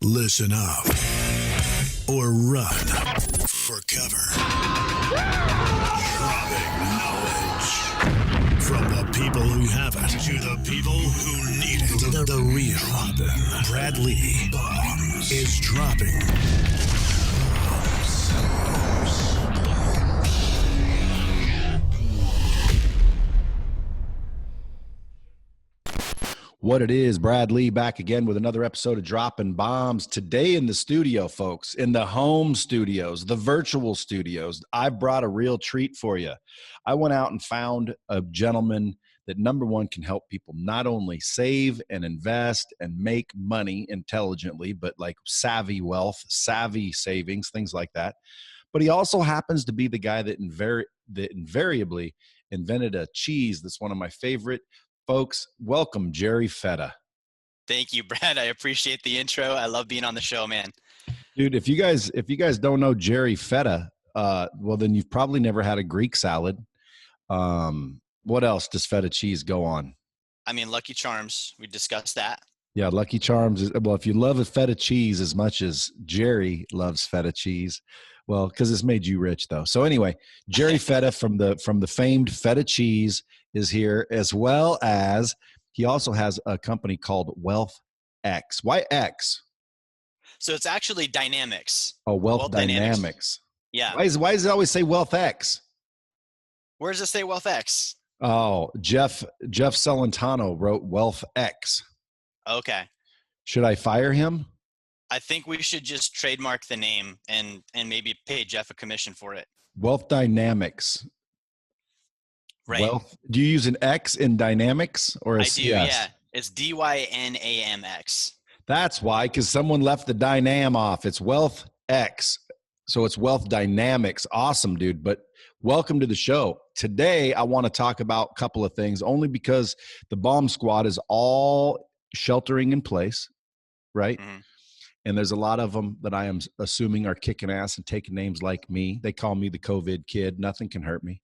Listen up or run for cover. Dropping knowledge from the people who have it to the people who need it. The real Brad Lee is dropping bombs. What it is, Brad Lee back again with another episode of Dropping Bombs. Today in the studio, folks, in the home studios, the virtual studios, I've brought a real treat for you. I went out and found a gentleman that, number one, can help people not only save and invest and make money intelligently, but like savvy wealth, savvy savings, things like that. But he also happens to be the guy that invariably invented a cheese that's one of my favorite. Folks, welcome Jerry Fetta. Thank you, Brad. I appreciate the intro. I love being on the show, man. Dude, if you guys don't know Jerry Fetta, well, then you've probably never had a Greek salad. What else does feta cheese go on? I mean, Lucky Charms. We discussed that. Yeah, Lucky Charms. Well, if you love a feta cheese as much as Jerry loves feta cheese, well, because it's made you rich, though. So anyway, Jerry Fetta from the famed feta cheese is here, as well as he also has a company called Wealth X. Why X? So it's actually DynamX. Oh, Wealth DynamX. Yeah. Why does it always say Wealth X? Where does it say Wealth X? Oh, Jeff Celentano wrote Wealth X. Okay. Should I fire him? I think we should just trademark the name and maybe pay Jeff a commission for it. Wealth DynamX. Right. Wealth. Do you use an X in Dynamics or a CS? I do, yeah. It's DYNAMX. That's why, because someone left the dynam off. It's Wealth X. So it's Wealth DynamX. Awesome, dude. But welcome to the show. Today, I want to talk about a couple of things, only because the bomb squad is all sheltering in place, right? Mm-hmm. And there's a lot of them that I am assuming are kicking ass and taking names like me. They call me the COVID kid. Nothing can hurt me.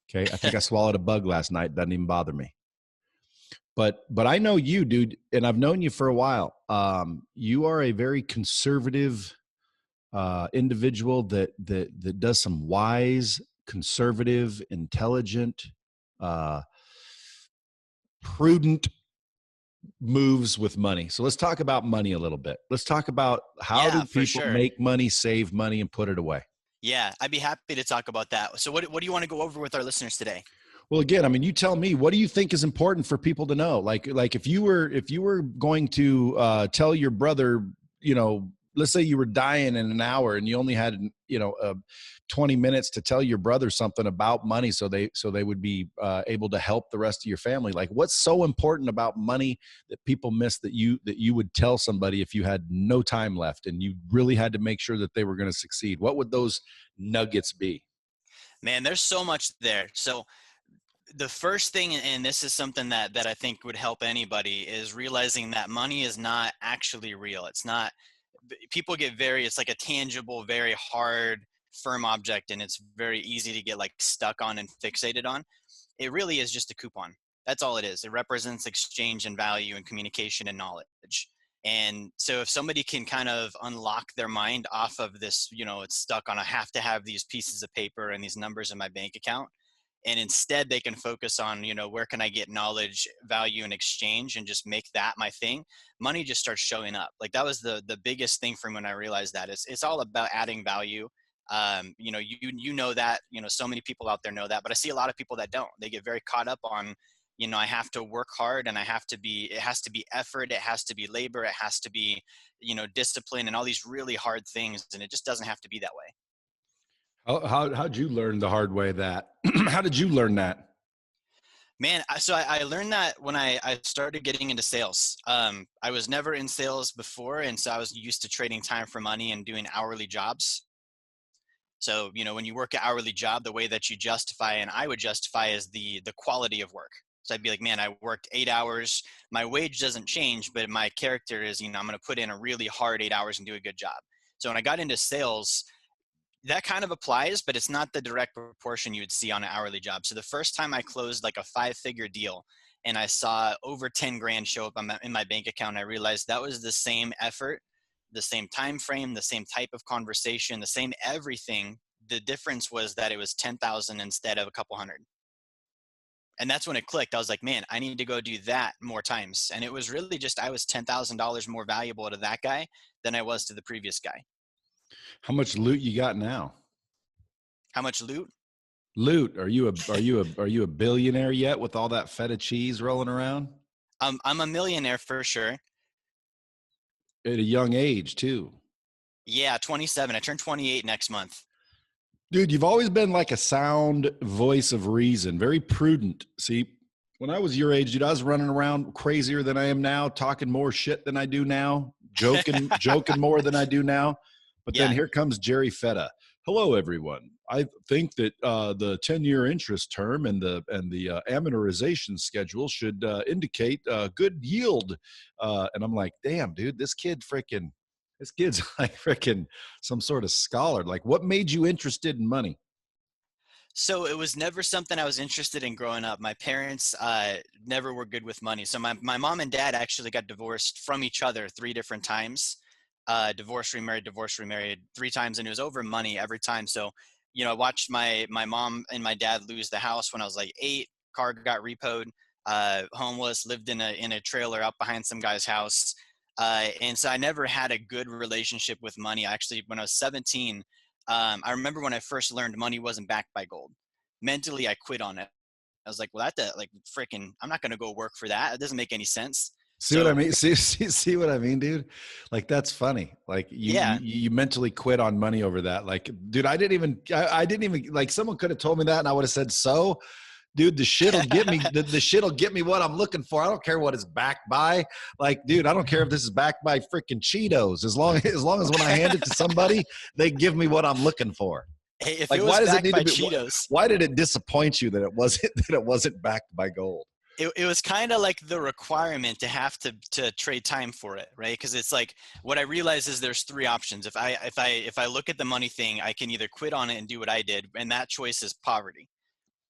Okay. I think I swallowed a bug last night. Doesn't even bother me. But I know you, dude, and I've known you for a while. You are a very conservative individual that does some wise, conservative, intelligent, prudent moves with money. So let's talk about money a little bit. Let's talk about how do people make money, save money, and put it away. Yeah, I'd be happy to talk about that. So what do you want to go over with our listeners today? Well, again, I mean, you tell me, what do you think is important for people to know? Like if you were going to tell your brother, let's say you were dying in an hour and you only had, 20 minutes to tell your brother something about money so they would be able to help the rest of your family. Like, what's so important about money that people miss that you would tell somebody if you had no time left and you really had to make sure that they were going to succeed? What would those nuggets be? Man, there's so much there. So the first thing, and this is something that I think would help anybody, is realizing that money is not actually real. It's not. People get it's like a tangible, very hard, firm object, and it's very easy to get like stuck on and fixated on. It really is just a coupon. That's all it is. It represents exchange and value and communication and knowledge. And so if somebody can kind of unlock their mind off of this, it's stuck on, I have to have these pieces of paper and these numbers in my bank account. And instead they can focus on, where can I get knowledge, value, and exchange, and just make that my thing. Money just starts showing up. Like, that was the biggest thing for me when I realized that it's all about adding value. You know that, so many people out there know that, but I see a lot of people that don't. They get very caught up on, I have to work hard and it has to be effort. It has to be labor. It has to be, discipline and all these really hard things. And it just doesn't have to be that way. How'd you learn the hard way that? How did you learn that? Man, so I learned that when I started getting into sales. I was never in sales before, and so I was used to trading time for money and doing hourly jobs. So, when you work an hourly job, the way that you justify, and I would justify, is the quality of work. So I'd be like, man, I worked 8 hours. My wage doesn't change, but my character is, I'm going to put in a really hard 8 hours and do a good job. So when I got into sales, that kind of applies, but it's not the direct proportion you would see on an hourly job. So the first time I closed like a 5-figure deal and I saw over 10 grand show up in my bank account, I realized that was the same effort the same time frame, the same type of conversation, the same everything. The difference was that it was 10,000 instead of a couple hundred. And that's when it clicked. I was like, man, I need to go do that more times. And it was really just, I was $10,000 more valuable to that guy than I was to the previous guy. How much loot you got now? How much loot? Loot. Are you a billionaire yet with all that feta cheese rolling around? I'm a millionaire for sure. At a young age too. Yeah, 27. I turn 28 next month. Dude, you've always been like a sound voice of reason, very prudent. See, when I was your age, dude, I was running around crazier than I am now, talking more shit than I do now, joking more than I do now. But then here comes Jerry Fetta. Hello, everyone. I think that the 10-year interest term and the amortization schedule should indicate good yield. And I'm like, damn, dude, this kid's like freaking some sort of scholar. Like, what made you interested in money? So it was never something I was interested in growing up. My parents never were good with money. So my mom and dad actually got divorced from each other 3 different times. Divorced, remarried, 3 times. And it was over money every time. So, you know, I watched my mom and my dad lose the house when I was like 8. Car got repoed, homeless, lived in a trailer out behind some guy's house. And so I never had a good relationship with money. Actually, when I was 17, I remember when I first learned money wasn't backed by gold. Mentally, I quit on it. I was like, well, I'm not going to go work for that. It doesn't make any sense. See what I mean? See what I mean, dude? Like, that's funny. Like you mentally quit on money over that. Like, dude, I didn't even like, someone could have told me that and I would have said, so dude, the shit'll get me, the shit'll get me what I'm looking for. I don't care what it's backed by. Like, dude, I don't care if this is backed by freaking Cheetos. As long as when I hand it to somebody, they give me what I'm looking for. Hey, if like, it was why does backed it need by to be, Cheetos, why did it disappoint you that it wasn't backed by gold? It was kind of like the requirement to have to trade time for it, right? Because it's like, what I realized is there's 3 options. If I look at the money thing, I can either quit on it and do what I did, and that choice is poverty,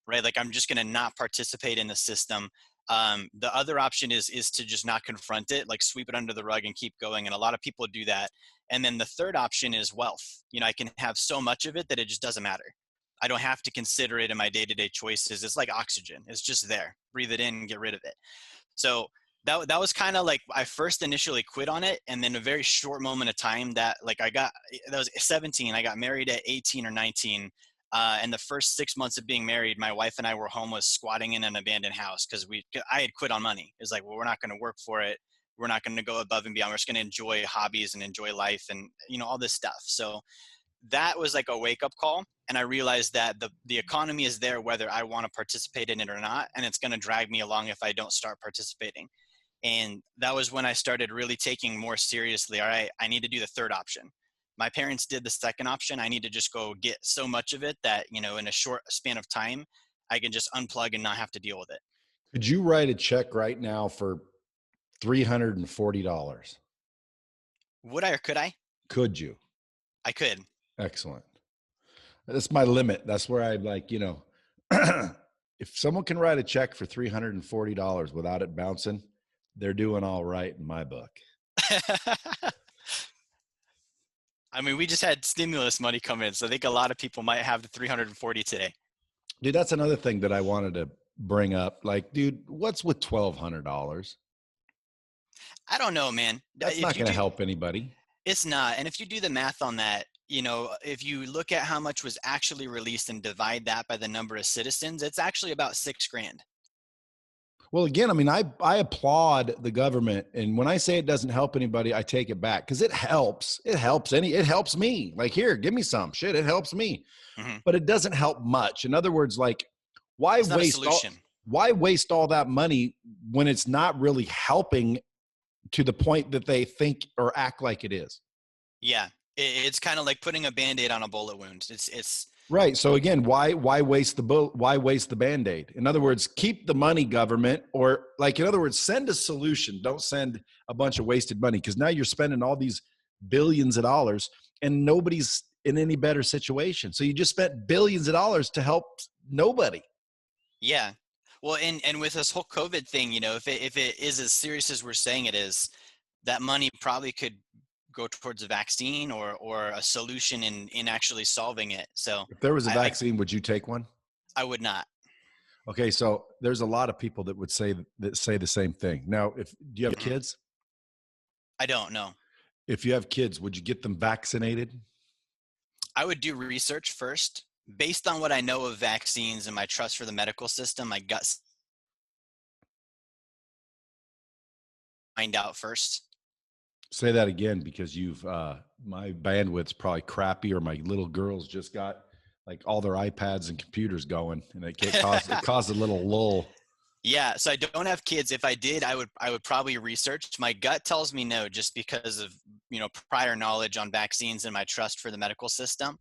right? Like, I'm just going to not participate in the system. The other option is to just not confront it, like sweep it under the rug and keep going. And a lot of people do that. And then the third option is wealth. You know, I can have so much of it that it just doesn't matter. I don't have to consider it in my day-to-day choices. It's like oxygen. It's just there. Breathe it in and get rid of it. So that was kind of like, I first initially quit on it. And then a very short moment of time that was 17. I got married at 18 or 19. And the first 6 months of being married, my wife and I were homeless, squatting in an abandoned house because I had quit on money. It's like, well, we're not going to work for it. We're not going to go above and beyond. We're just going to enjoy hobbies and enjoy life and, you know, all this stuff. So that was like a wake-up call. And I realized that the economy is there whether I want to participate in it or not. And it's going to drag me along if I don't start participating. And that was when I started really taking more seriously, all right, I need to do the third option. My parents did the second option. I need to just go get so much of it that, you know, in a short span of time, I can just unplug and not have to deal with it. Could you write a check right now for $340? Would I or could I? Could you? I could. Excellent. That's my limit. That's where I like, you know, if someone can write a check for $340 without it bouncing, they're doing all right in my book. I mean, we just had stimulus money come in, so I think a lot of people might have the 340 today. Dude, that's another thing that I wanted to bring up. Like, dude, what's with $1,200? I don't know, man. That's not going to help anybody. It's not. And if you do the math on that, you know, if you look at how much was actually released and divide that by the number of citizens, it's actually about $6,000. Well, again, I mean, I applaud the government. And when I say it doesn't help anybody, I take it back because it helps. It helps me. Like, here, give me some shit. It helps me. Mm-hmm. But it doesn't help much. In other words, like, why waste all that money when it's not really helping to the point that they think or act like it is? Yeah. It's kind of like putting a Band-Aid on a bullet wound. It's right. So again, why waste the Band-Aid? In other words, keep the money, government, or like, in other words, send a solution. Don't send a bunch of wasted money, because now you're spending all these billions of dollars and nobody's in any better situation. So you just spent billions of dollars to help nobody. Yeah. Well, and with this whole COVID thing, you know, if it is as serious as we're saying it is, that money probably could go towards a vaccine or a solution in actually solving it. So If there was a I, vaccine, would you take one? I would not. Okay, so there's a lot of people that would say the same thing. Now, do you have Mhm. kids? I don't know. If you have kids, would you get them vaccinated? I would do research first based on what I know of vaccines and my trust for the medical system. My gut find out first. Say that again, because my bandwidth's probably crappy, or my little girls just got like all their iPads and computers going, and it caused a little lull. Yeah, so I don't have kids. If I did, I would probably research. My gut tells me no, just because of prior knowledge on vaccines and my trust for the medical system.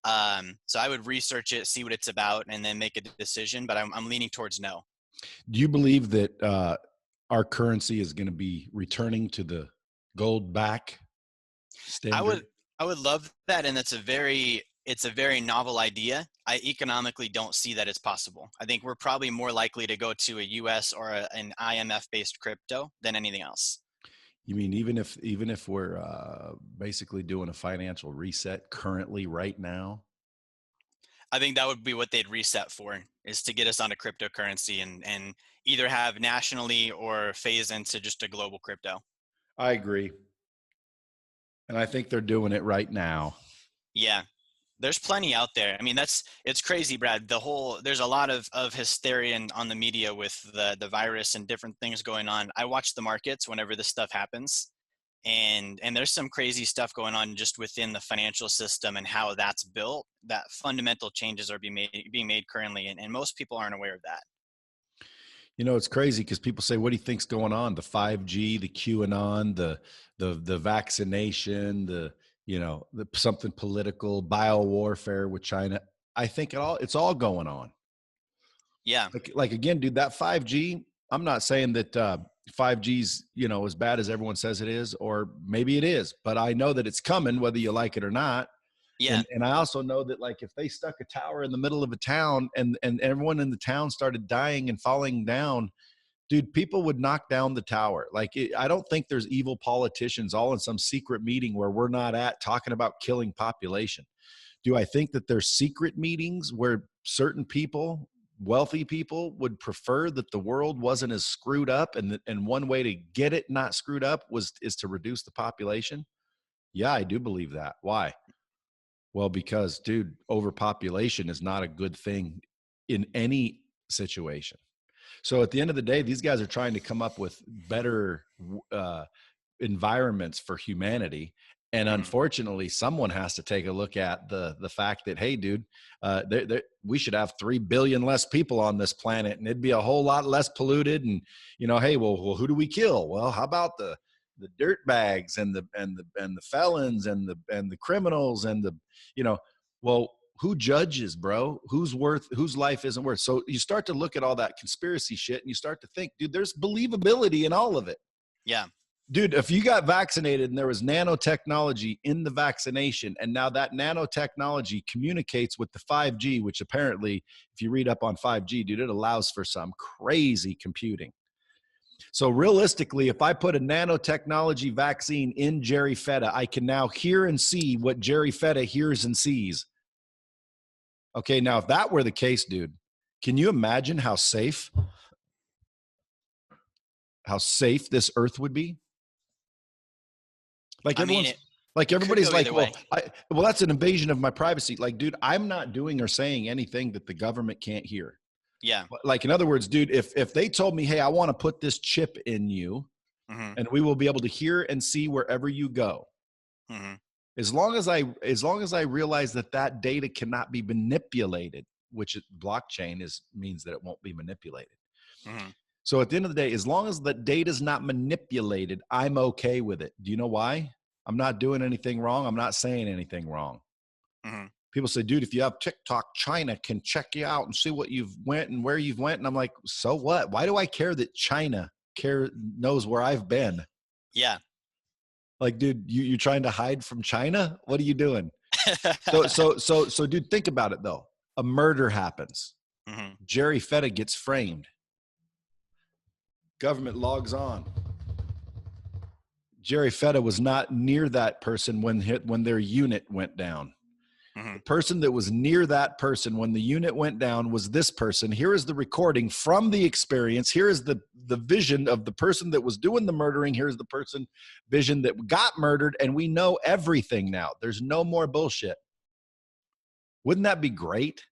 So I would research it, see what it's about, and then make a decision. But I'm leaning towards no. Do you believe that our currency is going to be returning to the gold back I standard? would I would love that, and it's a very novel idea. I economically don't see that it's possible. I think we're probably more likely to go to a US or an IMF based crypto than anything else. You mean even if we're basically doing a financial reset currently right now? I think that would be what they'd reset for, is to get us onto cryptocurrency and either have nationally or phase into just a global crypto. I agree, and I think they're doing it right now. Yeah. There's plenty out there. I mean, it's crazy, Brad. There's a lot of hysteria on the media with the virus and different things going on. I watch the markets whenever this stuff happens, and there's some crazy stuff going on just within the financial system and how that's built, that fundamental changes are being made currently. And most people aren't aware of that. It's crazy because people say, "What do you think's going on? The 5G, the QAnon, the vaccination, the something political, bio warfare with China." I think it's all going on. Yeah. Like again, dude, that 5G. I'm not saying that 5G's as bad as everyone says it is, or maybe it is, but I know that it's coming, whether you like it or not. Yeah. And I also know that, like, if they stuck a tower in the middle of a town and everyone in the town started dying and falling down, dude, people would knock down the tower. I don't think there's evil politicians all in some secret meeting where we're not at talking about killing population. Do I think that there's secret meetings where certain people, wealthy people, would prefer that the world wasn't as screwed up, and one way to get it not screwed up is to reduce the population? Yeah, I do believe that. Why? Well, because, dude, overpopulation is not a good thing in any situation. So at the end of the day, these guys are trying to come up with better environments for humanity. And unfortunately, someone has to take a look at the fact that, hey, dude, we should have 3 billion less people on this planet, and it'd be a whole lot less polluted. And hey, well, who do we kill? Well, how about the dirt bags and the felons and the criminals and well, who judges, bro? Whose life isn't worth? So you start to look at all that conspiracy shit and you start to think, dude, there's believability in all of it. Yeah. Dude, if you got vaccinated and there was nanotechnology in the vaccination, and now that nanotechnology communicates with the 5G, which apparently, if you read up on 5G, dude, it allows for some crazy computing. So realistically, if I put a nanotechnology vaccine in Jerry Fetta, I can now hear and see what Jerry Fetta hears and sees. Okay, now if that were the case, dude, can you imagine how safe this earth would be? Everybody's like, well, that's an invasion of my privacy. Like, dude, I'm not doing or saying anything that the government can't hear. Yeah. Like, in other words, dude, if they told me, hey, I want to put this chip in you, and we will be able to hear and see wherever you go. As long as I realize that data cannot be manipulated, which blockchain means that it won't be manipulated. So at the end of the day, as long as the data is not manipulated, I'm okay with it. Do you know why? I'm not doing anything wrong. I'm not saying anything wrong. People say, dude, if you have TikTok, China can check you out and see what you've went and where you've went. And I'm like, so what? Why do I care that China knows where I've been? Yeah. Like, dude, you're trying to hide from China? What are you doing? So, dude, think about it though. A murder happens. Jerry Fetta gets framed. Government logs on. Jerry Fetta was not near that person when their unit went down. Mm-hmm. The person that was near that person when the unit went down was this person. Here is the recording from the experience. Here is the vision of the person that was doing the murdering. Here's the person vision that got murdered. And we know everything now. There's no more bullshit. Wouldn't that be great?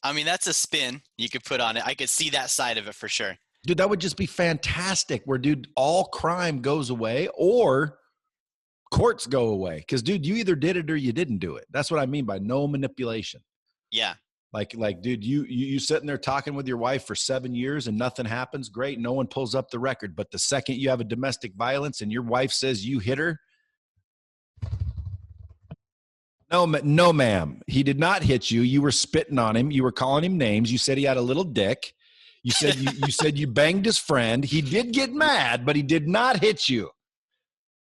I mean, that's a spin you could put on it. I could see that side of it for sure. Dude, that would just be fantastic where, dude, all crime goes away or courts go away. Because, dude, you either did it or you didn't do it. That's what I mean by no manipulation. Yeah. Like, dude, you sitting there talking with your wife for 7 years and nothing happens. Great. No one pulls up the record. But the second you have a domestic violence and your wife says you hit her, no, ma'am. He did not hit you. You were spitting on him. You were calling him names. You said he had a little dick. You said you said you banged his friend. He did get mad, but he did not hit you.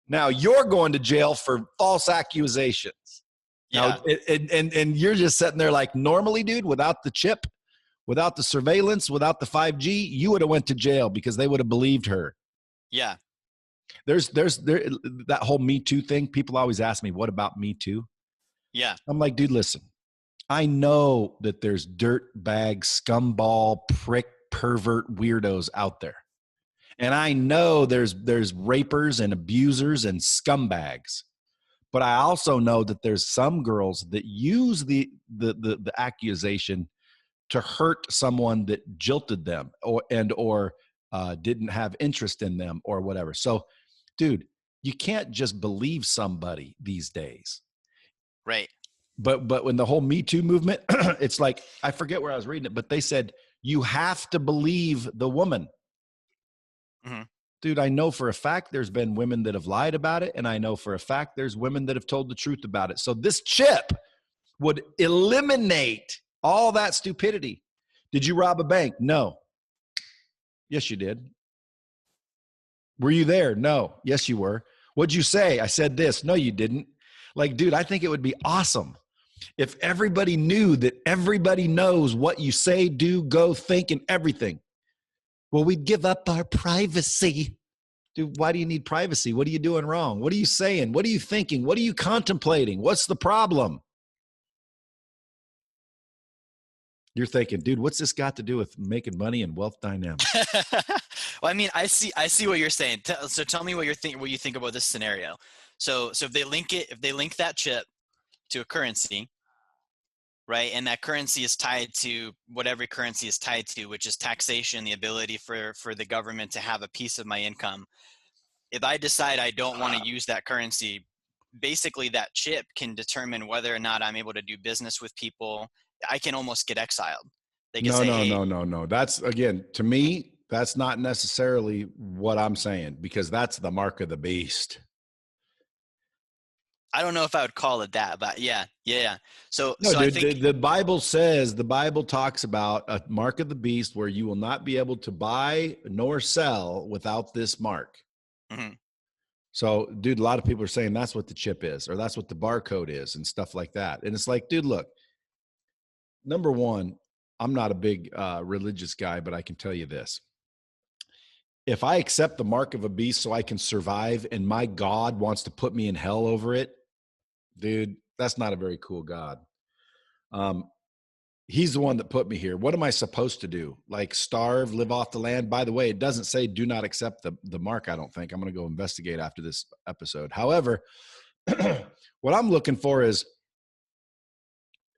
Now you're going to jail for false accusations. Yeah. Now, and you're just sitting there like, normally, dude, without the chip, without the surveillance, without the 5G, you would have went to jail because they would have believed her. Yeah. There's that whole Me Too thing. People always ask me, what about Me Too? Yeah. I'm like, dude, listen, I know that there's dirtbag, scumball, prick, pervert weirdos out there. And I know there's rapers and abusers and scumbags. But I also know that there's some girls that use the accusation to hurt someone that jilted them or didn't have interest in them or whatever. So, dude, you can't just believe somebody these days. Right. But when the whole Me Too movement, it's like, I forget where I was reading it, but they said, you have to believe the woman. Mm-hmm. Dude, I know for a fact there's been women that have lied about it. And I know for a fact there's women that have told the truth about it. So this chip would eliminate all that stupidity. Did you rob a bank? No. Yes, you did. Were you there? No. Yes, you were. What'd you say? I said this. No, you didn't. Like, dude, I think it would be awesome if everybody knew that everybody knows what you say, do, go, think, and everything. Well, we'd give up our privacy. Dude, why do you need privacy? What are you doing wrong? What are you saying? What are you thinking? What are you contemplating? What's the problem? You're thinking, dude, what's this got to do with making money and Wealth DynamX? Well, I mean, I see what you're saying. So tell me what you think about this scenario. So if they link that chip to a currency, right? And that currency is tied to whatever currency is tied to, which is taxation, the ability for the government to have a piece of my income. If I decide I don't want to use that currency, basically that chip can determine whether or not I'm able to do business with people. I can almost get exiled. They can No. That's, again, to me, that's not necessarily what I'm saying, because that's the mark of the beast. I don't know if I would call it that, but yeah. So, no, so dude, I think the Bible talks about a mark of the beast where you will not be able to buy nor sell without this mark. Mm-hmm. So, dude, a lot of people are saying that's what the chip is, or that's what the barcode is and stuff like that. And it's like, dude, look, number one, I'm not a big religious guy, but I can tell you this. If I accept the mark of a beast so I can survive and my God wants to put me in hell over it, dude, that's not a very cool God. He's the one that put me here. What am I supposed to do? Like starve, live off the land? By the way, it doesn't say do not accept the mark, I don't think. I'm going to go investigate after this episode. However, what I'm looking for is,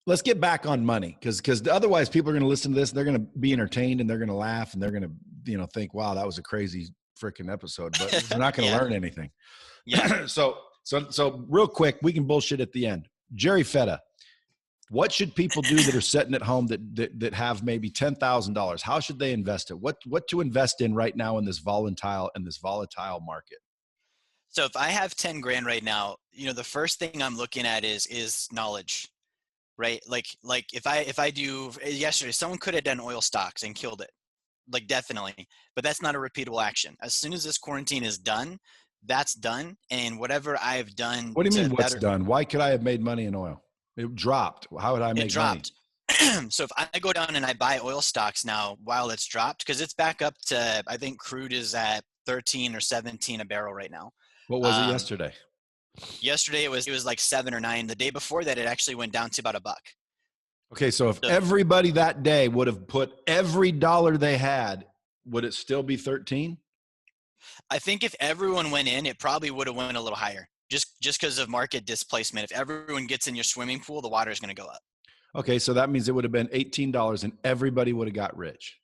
let's get back on money, because otherwise people are going to listen to this, they're going to be entertained and they're going to laugh and they're going to, think, wow, that was a crazy freaking episode, but they're not going to learn anything. Yeah. So real quick, we can bullshit at the end. Jerry Fetta, what should people do that are sitting at home that have maybe $10,000? How should they invest it? What to invest in right now in this volatile market? So if I have 10 grand right now, the first thing I'm looking at is knowledge, right? Like if I do yesterday, someone could have done oil stocks and killed it. Like definitely, but that's not a repeatable action. As soon as this quarantine is done, that's done. And whatever I've done. What do you mean what's done? Why could I have made money in oil? It dropped. How would I make money? So if I go down and I buy oil stocks now while it's dropped, because it's back up to, I think crude is at 13 or 17 a barrel right now. What was it yesterday? Yesterday it was like 7 or 9. The day before that, it actually went down to about $1. Okay, so if everybody that day would have put every dollar they had, would it still be 13? I think if everyone went in, it probably would have went a little higher, just because of market displacement. If everyone gets in your swimming pool, the water is going to go up. Okay, so that means it would have been $18 and everybody would have got rich.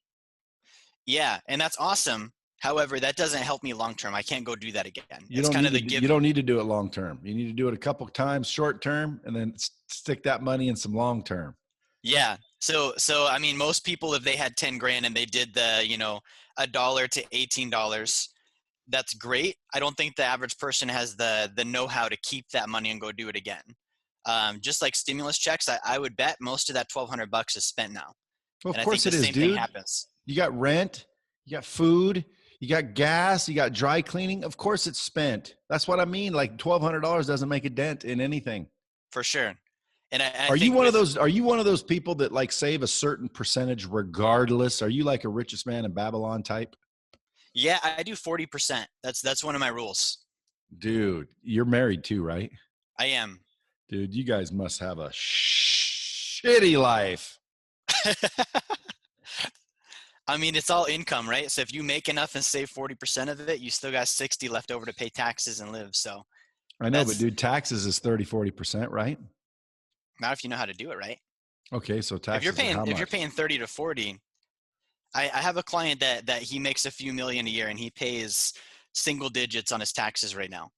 Yeah, and that's awesome. However, that doesn't help me long term. I can't go do that again. You don't need to do it long term. You need to do it a couple times short term and then stick that money in some long term. Yeah. So I mean, most people, if they had 10 grand and they did the, $1 to $18, that's great. I don't think the average person has the know-how to keep that money and go do it again. Just like stimulus checks, I would bet most of that $1,200 is spent now. Well, of course it is, dude. Same thing happens. You got rent, you got food, you got gas, you got dry cleaning. Of course it's spent. That's what I mean. Like $1,200 doesn't make a dent in anything. For sure. And are you one of those people that like save a certain percentage regardless? Are you like a richest man in Babylon type? Yeah, I do 40%. That's one of my rules. Dude, you're married too, right? I am. Dude, you guys must have a shitty life. I mean, it's all income, right? So if you make enough and save 40% of it, you still got 60 left over to pay taxes and live. So I know, but dude, taxes is 30-40%, right? Not if you know how to do it right. Okay, so taxes. If you're paying 30 to 40, I have a client that he makes a few million a year and he pays single digits on his taxes right now.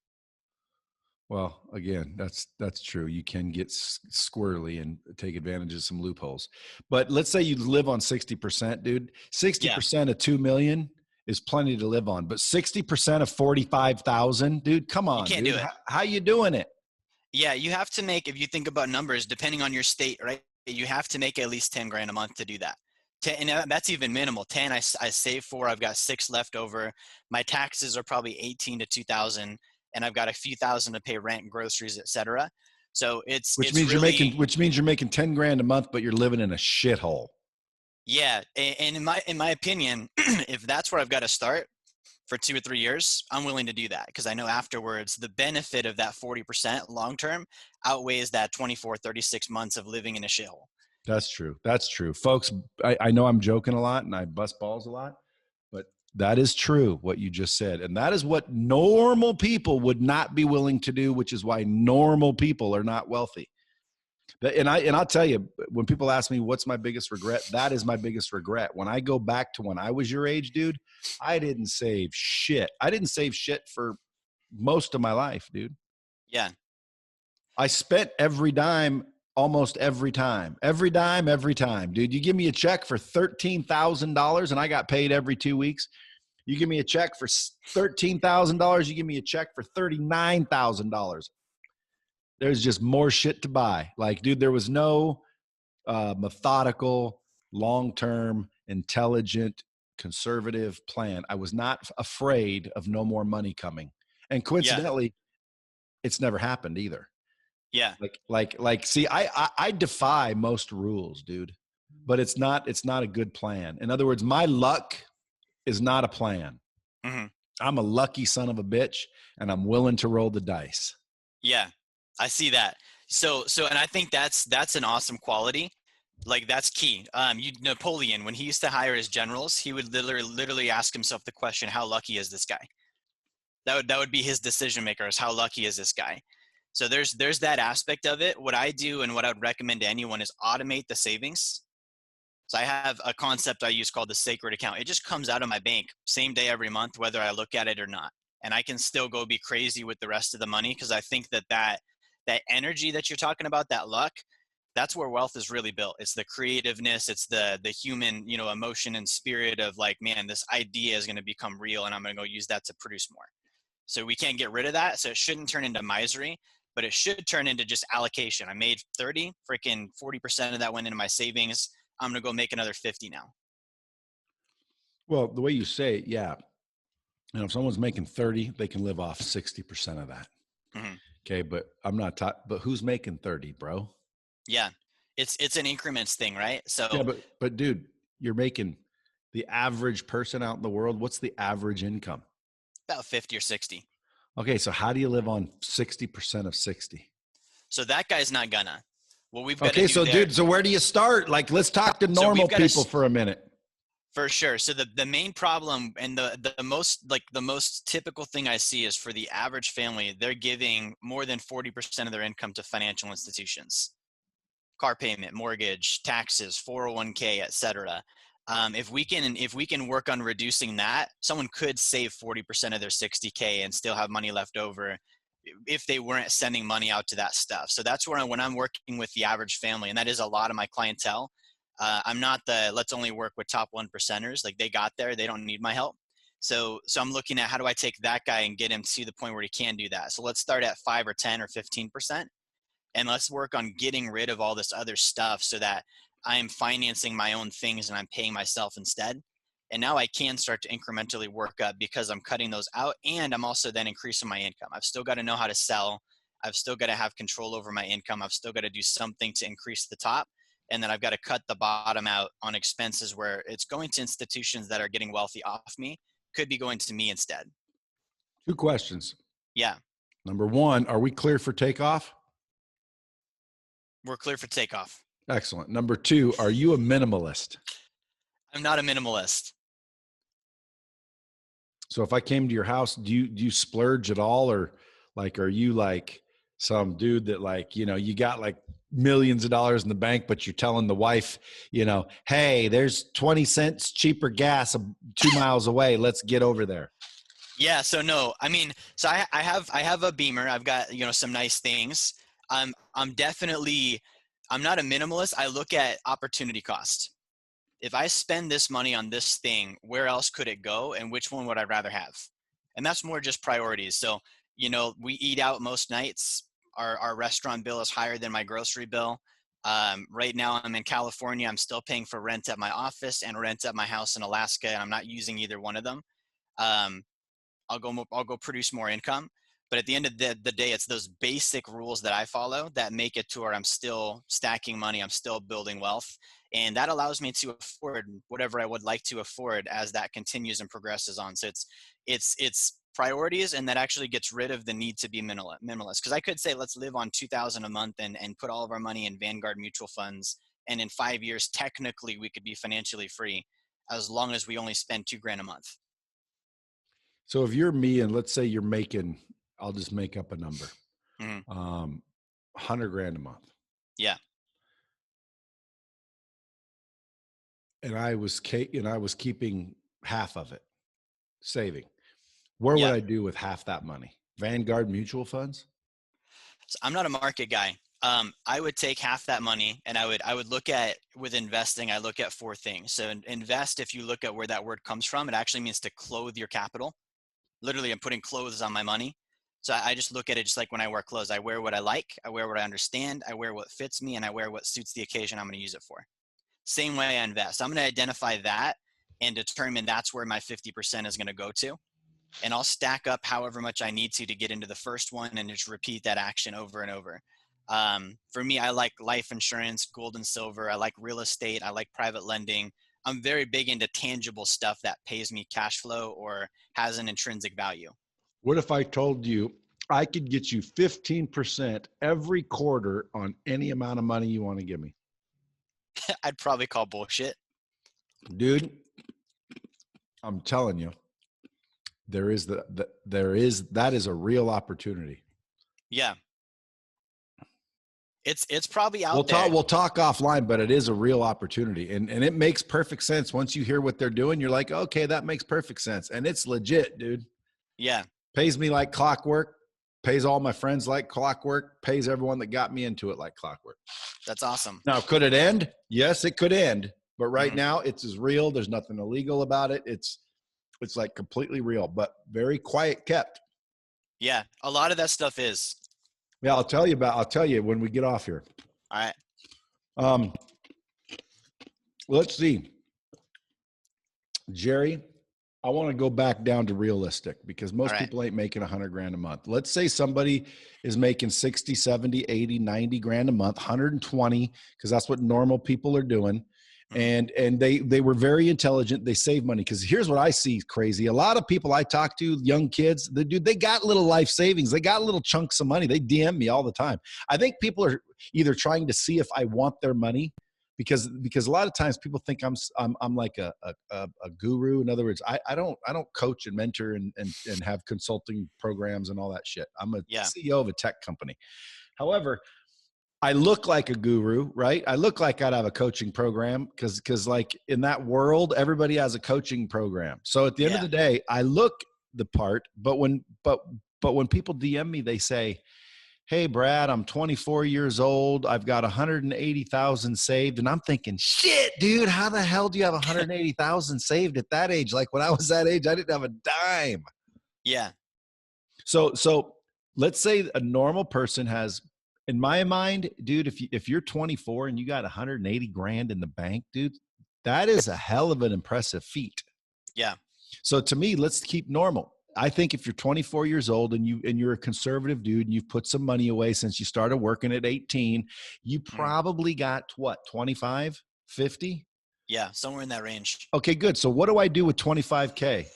Well, again, that's true. You can get squirrely and take advantage of some loopholes. But let's say you live on 60%, dude. 60% of 2 million is plenty to live on. But 60% of 45,000, dude, come on. You can't do it. How you doing it? Yeah, you have to make, if you think about numbers, depending on your state, right? You have to make at least 10 grand a month to do that. 10, and that's even minimal. 10, I save for, I've got 6 left over. My taxes are probably 18 to 2,000. And I've got a few thousand to pay rent, groceries, etc. So which means you're making 10 grand a month, but you're living in a shithole. Yeah, and in my opinion, if that's where I've got to start for 2 or 3 years, I'm willing to do that because I know afterwards the benefit of that 40% long term outweighs that 24, 36 months of living in a shithole. That's true. That's true, folks. I know I'm joking a lot and I bust balls a lot. That is true, what you just said. And that is what normal people would not be willing to do, which is why normal people are not wealthy. And I'll tell you, when people ask me, what's my biggest regret? That is my biggest regret. When I go back to when I was your age, dude, I didn't save shit. I didn't save shit for most of my life, dude. Yeah. I spent every dime almost every time. Every dime, every time. Dude, you give me a check for $13,000 and I got paid every 2 weeks. You give me a check for $13,000. You give me a check for $39,000. There's just more shit to buy. Like, dude, there was no methodical, long-term, intelligent, conservative plan. I was not afraid of no more money coming. And coincidentally, it's never happened either. Yeah. See, I defy most rules, dude, but it's not a good plan. In other words, my luck is not a plan. Mm-hmm. I'm a lucky son of a bitch and I'm willing to roll the dice. Yeah, I see that. So, and I think that's an awesome quality. Like that's key. Napoleon, when he used to hire his generals, he would literally ask himself the question, how lucky is this guy? That would be his decision maker, is how lucky is this guy? So there's that aspect of it. What I do and what I would recommend to anyone is automate the savings. So I have a concept I use called the sacred account. It just comes out of my bank same day every month, whether I look at it or not. And I can still go be crazy with the rest of the money because I think that energy that you're talking about, that luck, that's where wealth is really built. It's the creativeness. It's the human, emotion and spirit of like, man, this idea is going to become real and I'm going to go use that to produce more. So we can't get rid of that. So it shouldn't turn into misery, but it should turn into just allocation. I made 30, freaking 40% of that went into my savings. I'm going to go make another 50 now. Well, the way you say it, yeah. If someone's making 30, they can live off 60% of that. Mm-hmm. Okay. But I'm not but who's making 30, bro? Yeah. It's an increments thing, right? So yeah, but dude, you're making the average person out in the world. What's the average income? About 50 or 60. Okay. So how do you live on 60% of 60? So that guy's not gonna. What we've got to Okay. do So there, dude, so where do you start? Like, let's talk to so normal we've got to people for a minute. For sure. So the main problem and the most typical thing I see is for the average family, they're giving more than 40% of their income to financial institutions, car payment, mortgage, taxes, 401k, etc. If we can work on reducing that, someone could save 40% of their 60K and still have money left over if they weren't sending money out to that stuff. So that's where when I'm working with the average family, and that is a lot of my clientele. I'm not the let's only work with top 1%ers. Like they got there, they don't need my help. So I'm looking at how do I take that guy and get him to the point where he can do that. So let's start at 5 or 10 or 15%, and let's work on getting rid of all this other stuff so that I am financing my own things and I'm paying myself instead. And now I can start to incrementally work up because I'm cutting those out, and I'm also then increasing my income. I've still got to know how to sell. I've still got to have control over my income. I've still got to do something to increase the top. And then I've got to cut the bottom out on expenses where it's going to institutions that are getting wealthy off me, could be going to me instead. 2 questions. Yeah. Number 1, are we clear for takeoff? We're clear for takeoff. Excellent. Number 2, are you a minimalist? I'm not a minimalist. So if I came to your house, do you splurge at all, or like, are you like some dude that like, you got like millions of dollars in the bank, but you're telling the wife, hey, there's 20 cents cheaper gas 2 miles away. Let's get over there. Yeah. So no, I mean, so I have a Beamer. I've got, some nice things. I'm not a minimalist. I look at opportunity cost. If I spend this money on this thing, where else could it go? And which one would I rather have? And that's more just priorities. So, we eat out most nights. Our restaurant bill is higher than my grocery bill. Right now I'm in California. I'm still paying for rent at my office and rent at my house in Alaska. And I'm not using either one of them. I'll go produce more income. But at the end of the day, it's those basic rules that I follow that make it to where I'm still stacking money. I'm still building wealth. And that allows me to afford whatever I would like to afford as that continues and progresses on. So it's priorities, and that actually gets rid of the need to be minimalist. Because I could say, let's live on $2,000 a month and put all of our money in Vanguard mutual funds. And in 5 years, technically, we could be financially free as long as we only spend $2,000 a month. So if you're me, and let's say you're making, I'll just make up a number, Mm-hmm. $100,000 a month. Yeah. And I was keeping half of it, saving. Where would I do with half that money? Vanguard mutual funds? So I'm not a market guy. I would take half that money, and I would look at, with investing, I look at 4 things. So invest, if you look at where that word comes from, it actually means to clothe your capital. Literally, I'm putting clothes on my money. So I just look at it just like when I wear clothes. I wear what I like, I wear what I understand, I wear what fits me, and I wear what suits the occasion I'm going to use it for. Same way I invest. I'm going to identify that and determine that's where my 50% is going to go to. And I'll stack up however much I need to get into the first one and just repeat that action over and over. For me, I like life insurance, gold and silver. I like real estate. I like private lending. I'm very big into tangible stuff that pays me cash flow or has an intrinsic value. What if I told you I could get you 15% every quarter on any amount of money you want to give me? I'd probably call bullshit. Dude, I'm telling you, that is a real opportunity. Yeah. It's probably out there. We'll talk offline, but it is a real opportunity. And it makes perfect sense. Once you hear what they're doing, you're like, okay, that makes perfect sense. And it's legit, dude. Yeah. Pays me like clockwork, pays all my friends like clockwork, pays everyone that got me into it like clockwork. That's awesome. Now, could it end? Yes, it could end. But right now it's as real. There's nothing illegal about it. It's like completely real, but very quiet kept. Yeah. A lot of that stuff is. Yeah. I'll tell you when we get off here. All right. Let's see. Jerry, I want to go back down to realistic because most people ain't making $100,000 a month. Let's say somebody is making 60, 70, 80, 90 grand a month, 120, because that's what normal people are doing. Mhm. and they were very intelligent. They save money, because here's what I see crazy. A lot of people I talk to, young kids, they got little life savings. They got little chunks of money. They DM me all the time. I think people are either trying to see if I want their money, because a lot of times people think I'm like a guru. In other words, I don't coach and mentor and have consulting programs and all that shit. I'm a Yeah. CEO of a tech company. However, I look like a guru, right? I look like I'd have a coaching program, because like in that world, everybody has a coaching program. So at the end of Yeah. the day, I look the part, but when people DM me, they say, "Hey Brad, I'm 24 years old. I've got 180,000 saved." And I'm thinking, "Shit, dude, how the hell do you have 180,000 saved at that age? Like when I was that age, I didn't have a dime." Yeah. So let's say a normal person has, in my mind, dude, if you're 24 and you got 180 grand in the bank, dude, that is a hell of an impressive feat. Yeah. So to me, let's keep normal. I think if you're 24 years old and you're a conservative dude and you've put some money away since you started working at 18, you Mhm. probably got what, 25, 50? Yeah. Somewhere in that range. Okay, good. So what do I do with 25K?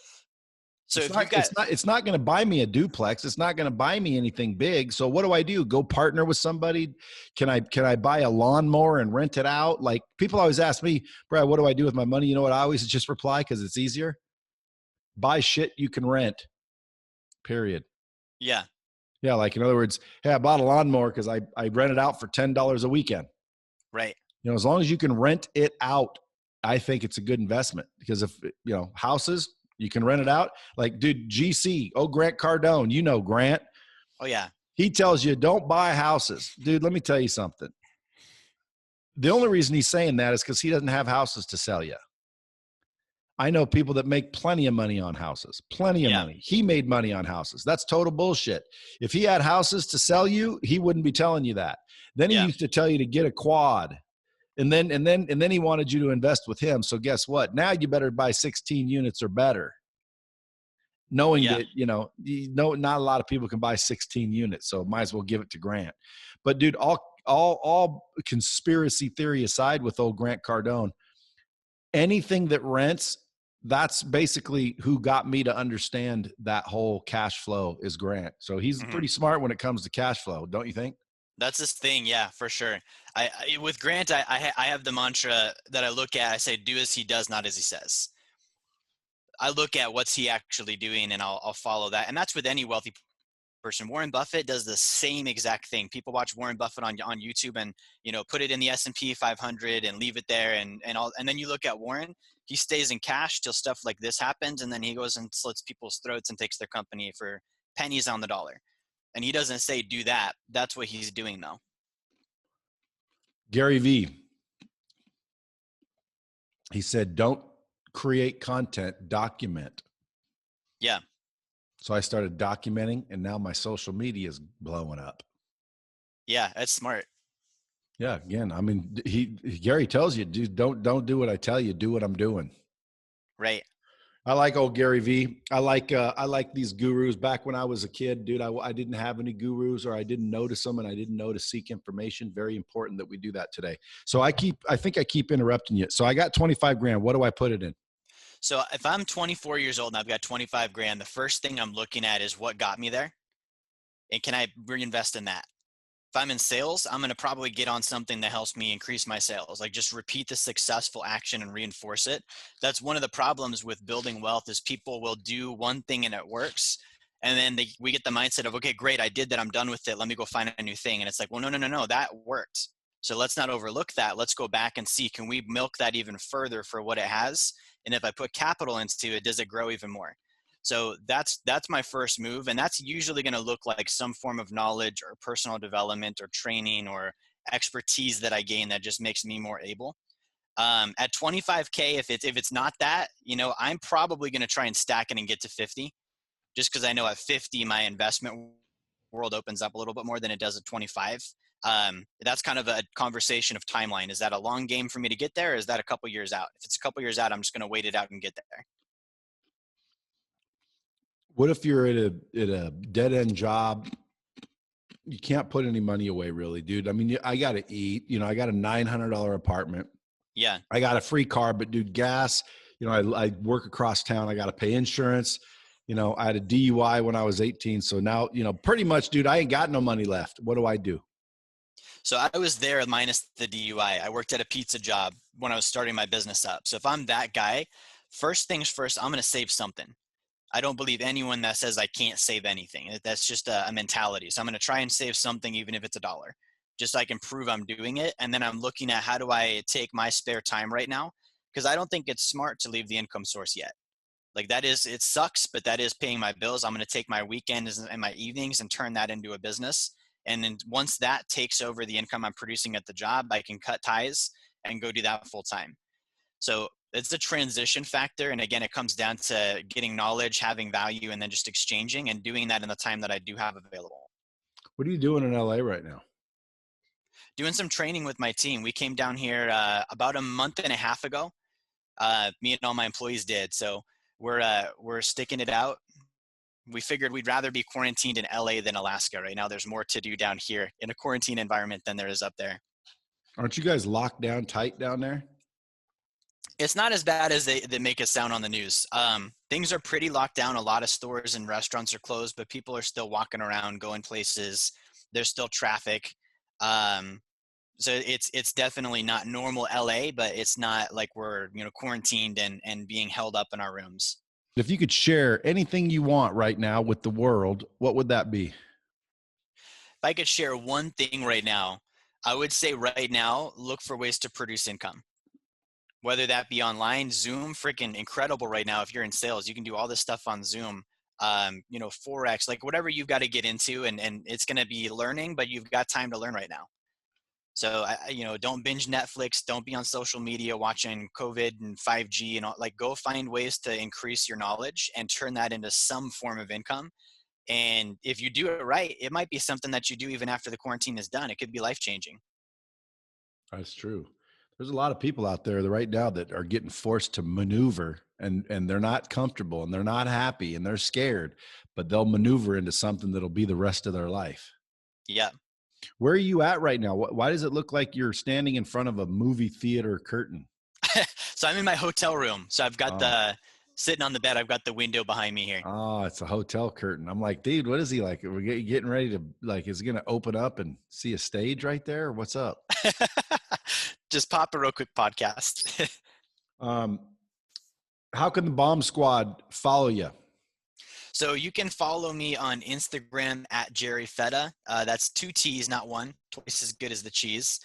So It's if not you've got, it's not it's not going to buy me a duplex. It's not going to buy me anything big. So what do I do? Go partner with somebody? Can I buy a lawnmower and rent it out? Like people always ask me, "Brad, what do I do with my money?" You know what I always just reply, because it's easier? Buy shit you can rent. Period. yeah. Yeah, like in other words, hey, I bought a lawnmower because I rent it out for $10 a weekend. Right. As long as you can rent it out, I think it's a good investment, because if houses, you can rent it out. Like, dude, GC, Grant Cardone, Grant. Oh yeah. He tells you don't buy houses. Dude, let me tell you something. The only reason he's saying that is because he doesn't have houses to sell you. I know people that make plenty of money on houses, plenty of Yeah. money. He made money on houses. That's total bullshit. If he had houses to sell you, he wouldn't be telling you that. Then he Yeah. used to tell you to get a quad. And then he wanted you to invest with him. So guess what? Now you better buy 16 units or better, knowing Yeah. that, not a lot of people can buy 16 units. So might as well give it to Grant. But dude, all conspiracy theory aside, with old Grant Cardone, anything that rents, that's basically who got me to understand that whole cash flow is Grant. So he's Mhm. pretty smart when it comes to cash flow, don't you think? That's his thing. Yeah, for sure. With Grant, I have the mantra that I look at. I say, do as he does, not as he says. I look at what's he actually doing, and I'll follow that. And that's with any wealthy person. Warren Buffett does the same exact thing. People watch Warren Buffett on YouTube and put it in the S&P 500 and leave it there, and then you look at Warren. He stays in cash till stuff like this happens, and then he goes and slits people's throats and takes their company for pennies on the dollar. And he doesn't say do that. That's what he's doing though. Gary V, he said, don't create content, document. Yeah. So I started documenting, and now my social media is blowing up. Yeah, that's smart. Yeah, again, I mean, Gary tells you, dude, don't do what I tell you, do what I'm doing. Right. I like old Gary V. I like these gurus. Back when I was a kid, dude, I didn't have any gurus, or I didn't notice them, and I didn't know to seek information. Very important that we do that today. So I think I keep interrupting you. So I got 25 grand. What do I put it in? So if I'm 24 years old and I've got 25 grand, the first thing I'm looking at is what got me there, and can I reinvest in that? If I'm in sales, I'm going to probably get on something that helps me increase my sales. Like just repeat the successful action and reinforce it. That's one of the problems with building wealth is people will do one thing and it works. And then we get the mindset of, okay, great, I did that. I'm done with it. Let me go find a new thing. And it's like, well, no, that worked. So let's not overlook that. Let's go back and see, can we milk that even further for what it has? And if I put capital into it, does it grow even more? So that's my first move. And that's usually going to look like some form of knowledge or personal development or training or expertise that I gain that just makes me more able. At 25K, if it's not that, I'm probably going to try and stack it and get to 50, just because I know at 50, my investment world opens up a little bit more than it does at 25. That's kind of a conversation of timeline. Is that a long game for me to get there? Or is that a couple years out? If it's a couple years out, I'm just going to wait it out and get there. What if you're at a dead end job? You can't put any money away, really, dude. I mean, I got to eat. I got a $900 apartment. Yeah. I got a free car, but dude, gas, I work across town. I got to pay insurance. I had a DUI when I was 18. So now, pretty much, dude, I ain't got no money left. What do I do? So I was there minus the DUI. I worked at a pizza job when I was starting my business up. So if I'm that guy, first things first, I'm going to save something. I don't believe anyone that says I can't save anything. That's just a mentality. So I'm going to try and save something, even if it's $1, just so I can prove I'm doing it. And then I'm looking at how do I take my spare time right now? Because I don't think it's smart to leave the income source yet. Like it sucks, but that is paying my bills. I'm going to take my weekends and my evenings and turn that into a business. And then once that takes over the income I'm producing at the job, I can cut ties and go do that full time. So it's a transition factor. And again, it comes down to getting knowledge, having value, and then just exchanging and doing that in the time that I do have available. What are you doing in LA right now? Doing some training with my team. We came down here about a month and a half ago. Me and all my employees did. So we're sticking it out. We figured we'd rather be quarantined in LA than Alaska. Right now, there's more to do down here in a quarantine environment than there is up there. Aren't you guys locked down tight down there? It's not as bad as they make it sound on the news. Things are pretty locked down. A lot of stores and restaurants are closed, but people are still walking around, going places. There's still traffic. So it's definitely not normal LA, but it's not like we're quarantined and being held up in our rooms. If you could share anything you want right now with the world, what would that be? If I could share one thing right now, I would say right now, look for ways to produce income. Whether that be online, Zoom, freaking incredible right now. If you're in sales, you can do all this stuff on Zoom, Forex, like whatever you've got to get into, and it's going to be learning, but you've got time to learn right now. So, don't binge Netflix, don't be on social media watching COVID and 5G and all. Like, go find ways to increase your knowledge and turn that into some form of income. And if you do it right, it might be something that you do even after the quarantine is done. It could be life-changing. That's true. There's a lot of people out there right now that are getting forced to maneuver and they're not comfortable and they're not happy and they're scared, but they'll maneuver into something that'll be the rest of their life. Yeah. Where are you at right now? Why does it look like you're standing in front of a movie theater curtain? So I'm in my hotel room. So I've got sitting on the bed, I've got the window behind me here. Oh, it's a hotel curtain. I'm like, dude, what is he like? Are we getting ready to is he going to open up and see a stage right there? Or what's up? Just pop a real quick podcast. How can the Bomb Squad follow you? So you can follow me on Instagram at Jerry Fetta. That's 2 T's, not one. Twice as good as the cheese.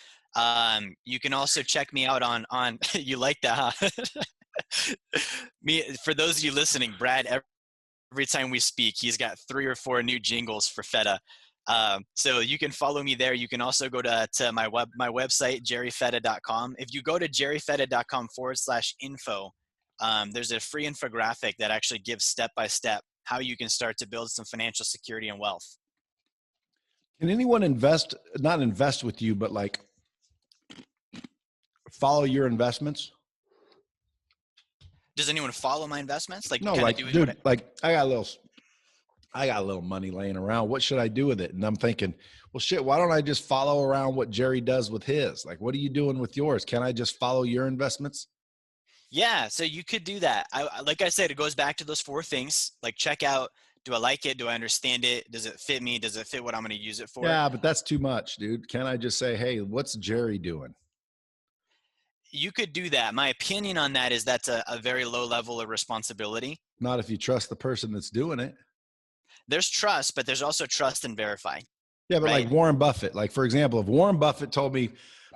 You can also check me out on you like that, huh? For those of you listening, Brad, every time we speak, he's got 3 or 4 new jingles for Fetta. So you can follow me there. You can also go to my website, jerryfetta.com. If you go to jerryfetta.com/info, there's a free infographic that actually gives step-by-step how you can start to build some financial security and wealth. Can anyone not invest with you, but like follow your investments? Does anyone follow my investments? Like, no, like, dude, like I got a little money laying around. What should I do with it? And I'm thinking, well, shit, why don't I just follow around what Jerry does with his? Like, what are you doing with yours? Can I just follow your investments? Yeah, so you could do that. Like I said, it goes back to those 4 things. Like, check out, do I like it? Do I understand it? Does it fit me? Does it fit what I'm going to use it for? Yeah, but that's too much, dude. Can I just say, hey, what's Jerry doing? You could do that. My opinion on that is that's a very low level of responsibility. Not if you trust the person that's doing it. There's trust, but there's also trust and verify. Yeah, but right? Like Warren Buffett, like for example, if Warren Buffett told me,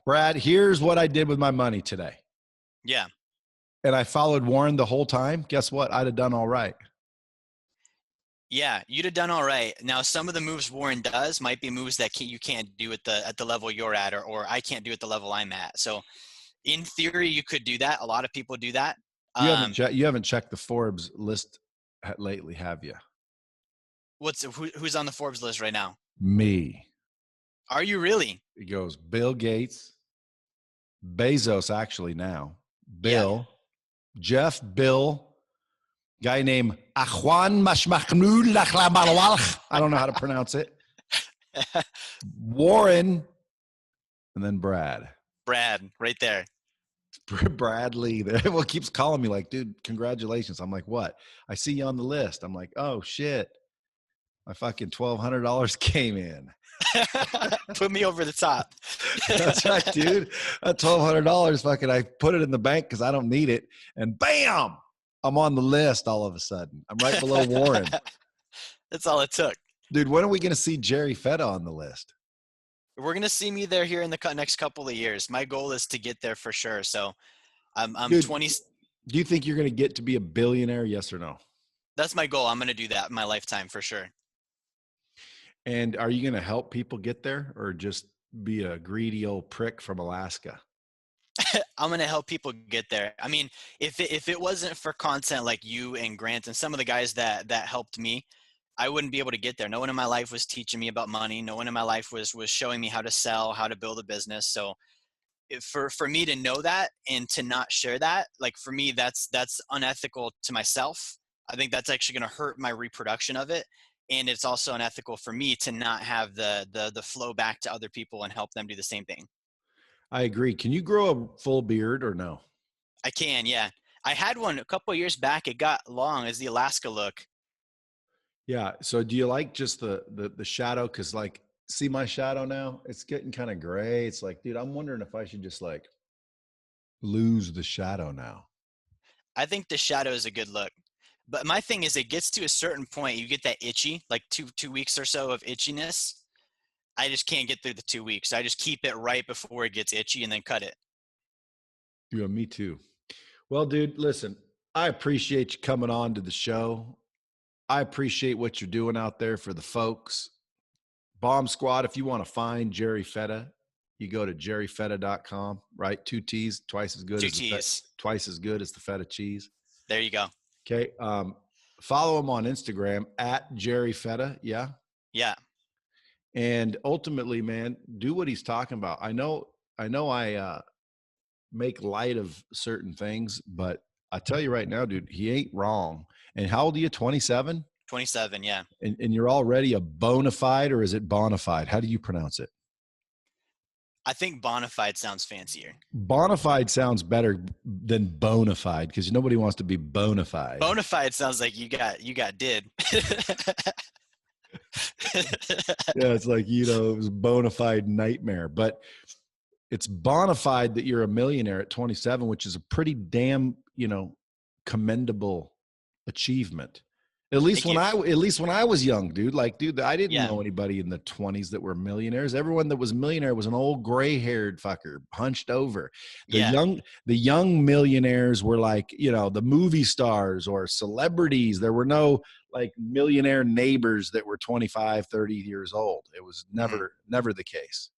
Brad, here's what I did with my money today. Yeah. And I followed Warren the whole time, guess what? I'd have done all right. Yeah, you'd have done all right. Now, some of the moves Warren does might be moves that you can't do at the level you're at, or I can't do at the level I'm at. So in theory, you could do that. A lot of people do that. You haven't checked the Forbes list lately, have you? Who's on the Forbes list right now? Me. Are you really? It goes Bill Gates, Bezos actually now, Bill, yeah. Jeff, Bill, guy named Ahwan Mashmaknul. I don't know how to pronounce it. Warren, and then Brad. Brad, right there. Bradley. Everyone keeps calling me like, dude, congratulations. I'm like, what? I see you on the list. I'm like, oh shit. My fucking $1,200 came in. Put me over the top. That's right, dude. That $1,200 fucking, I put it in the bank because I don't need it. And bam, I'm on the list all of a sudden. I'm right below Warren. That's all it took. Dude, when are we going to see Jerry Fetta on the list? We're going to see me there here in the next couple of years. My goal is to get there for sure. So I'm Dude, 20. Do you think you're going to get to be a billionaire? Yes or no? That's my goal. I'm going to do that in my lifetime for sure. And are you going to help people get there or just be a greedy old prick from Alaska? I'm going to help people get there. I mean, if it wasn't for content like you and Grant and some of the guys that helped me, I wouldn't be able to get there. No one in my life was teaching me about money. No one in my life was showing me how to sell, how to build a business. So for me to know that and to not share that, like for me, that's unethical to myself. I think that's actually going to hurt my reproduction of it. And it's also unethical for me to not have the flow back to other people and help them do the same thing. I agree. Can you grow a full beard or no? I can, yeah. I had one a couple of years back. It got long as the Alaska look. Yeah. So do you like just the shadow? Cause like, see my shadow now, it's getting kind of gray. It's like, dude, I'm wondering if I should just like lose the shadow now. I think the shadow is a good look. But my thing is it gets to a certain point, you get that itchy, like two weeks or so of itchiness. I just can't get through the 2 weeks. I just keep it right before it gets itchy and then cut it. Yeah, me too. Well, dude, listen, I appreciate you coming on to the show. I appreciate what you're doing out there for the folks. Bomb Squad, if you want to find Jerry Fetta, you go to jerryfetta.com, right? 2 T's, twice as good as the feta cheese. There you go. Okay. Follow him on Instagram at Jerry Fetta. Yeah. Yeah. And ultimately, man, do what he's talking about. I know I make light of certain things, but I tell you right now, dude, he ain't wrong. And how old are you? 27? 27. Yeah. And you're already a bona fide, or is it bona fide? How do you pronounce it? I think bona fide sounds fancier. Bona fide sounds better than bona fide because nobody wants to be bona fide. Bona fide sounds like you got did. Yeah, it's like, it was a bona fide nightmare. But it's bona fide that you're a millionaire at 27, which is a pretty damn, commendable achievement. At least when I was young, dude. Like, dude, I didn't know anybody in the 20s that were millionaires. Everyone that was a millionaire was an old gray-haired fucker, hunched over. The young millionaires were like, the movie stars or celebrities. There were no like millionaire neighbors that were 25, 30 years old. It was never the case.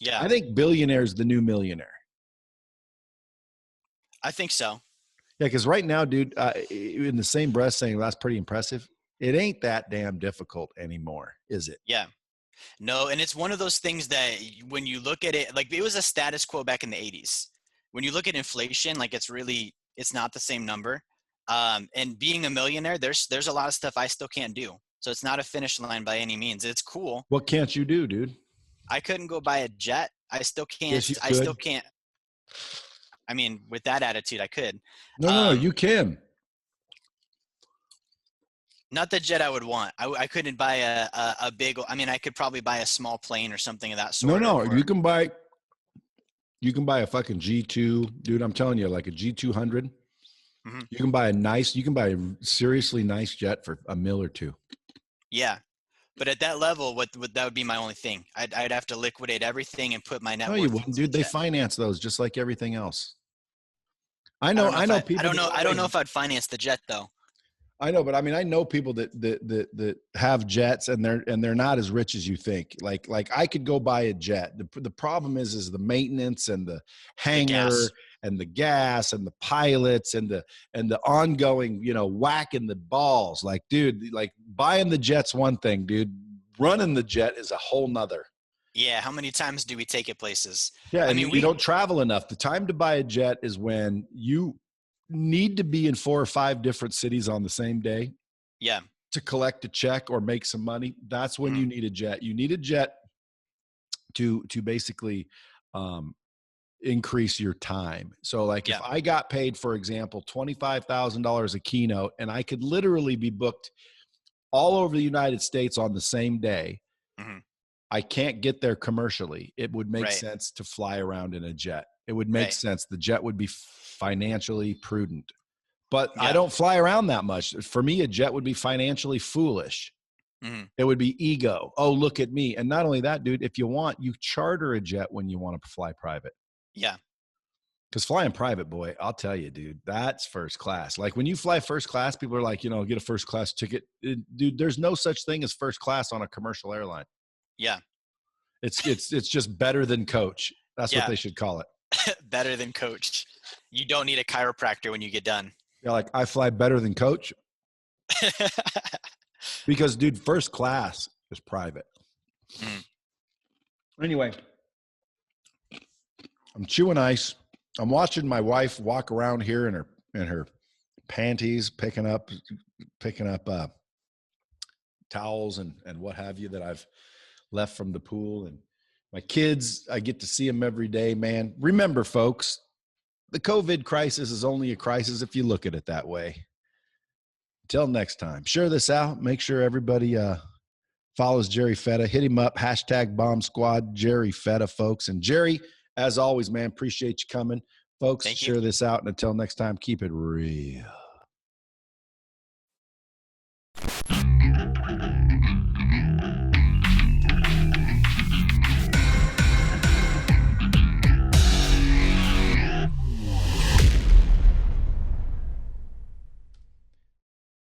Yeah. I think billionaire's the new millionaire. I think so. Yeah, because right now, dude, in the same breath saying that's pretty impressive, it ain't that damn difficult anymore, is it? Yeah. No, and it's one of those things that when you look at it, like it was a status quo back in the 80s. When you look at inflation, like it's not the same number. And being a millionaire, there's a lot of stuff I still can't do. So it's not a finish line by any means. It's cool. What can't you do, dude? I couldn't go buy a jet. I still can't. Yes, you I could. still can't. I mean, with that attitude, I could. No, you can. Not the jet I would want. I couldn't buy a big. I mean, I could probably buy a small plane or something of that sort. No, you can buy a fucking G2, dude. I'm telling you, like a G200. Mm-hmm. You can buy a seriously nice jet for $1 million or $2 million. Yeah. But at that level, that would be my only thing. I'd have to liquidate everything and put my net worth. No, you wouldn't, dude. They finance those just like everything else. I know people. I don't know if I'd finance the jet though. I know, but I mean, I know people that have jets and they're not as rich as you think. Like I could go buy a jet. The problem is the maintenance and the hangar and the gas and the pilots and the ongoing, whacking the balls. Like, dude, like buying the jet's one thing, dude. Running the jet is a whole nother. Yeah. How many times do we take it places? Yeah. I mean, we don't travel enough. The time to buy a jet is when you need to be in 4 or 5 different cities on the same day. Yeah. To collect a check or make some money. That's when you need a jet. You need a jet to basically increase your time. So like if I got paid, for example, $25,000 a keynote, and I could literally be booked all over the United States on the same day, I can't get there commercially. It would make sense to fly around in a jet. It would make sense. The jet would be financially prudent. But I don't fly around that much. For me, a jet would be financially foolish. It would be ego. Oh, look at me. And not only that, dude, if you want, you charter a jet when you want to fly private. Yeah. Because flying private, boy, I'll tell you, dude, that's first class. Like when you fly first class, people are like, get a first class ticket. Dude, there's no such thing as first class on a commercial airline. Yeah. It's just better than coach. That's what they should call it. Better than coach. You don't need a chiropractor when you get done. Yeah, like I fly better than coach. Because, dude, first class is private. Anyway, I'm chewing ice. I'm watching my wife walk around here in her panties, picking up towels and what have you that I've left from the pool. And my kids, I get to see them every day, man. Remember, folks, the COVID crisis is only a crisis if you look at it that way. Until next time, share this out. Make sure everybody follows Jerry Fetta. Hit him up, #Bomb Squad, Jerry Fetta, folks. And Jerry, as always, man, appreciate you coming. Folks, share this out. And until next time, keep it real.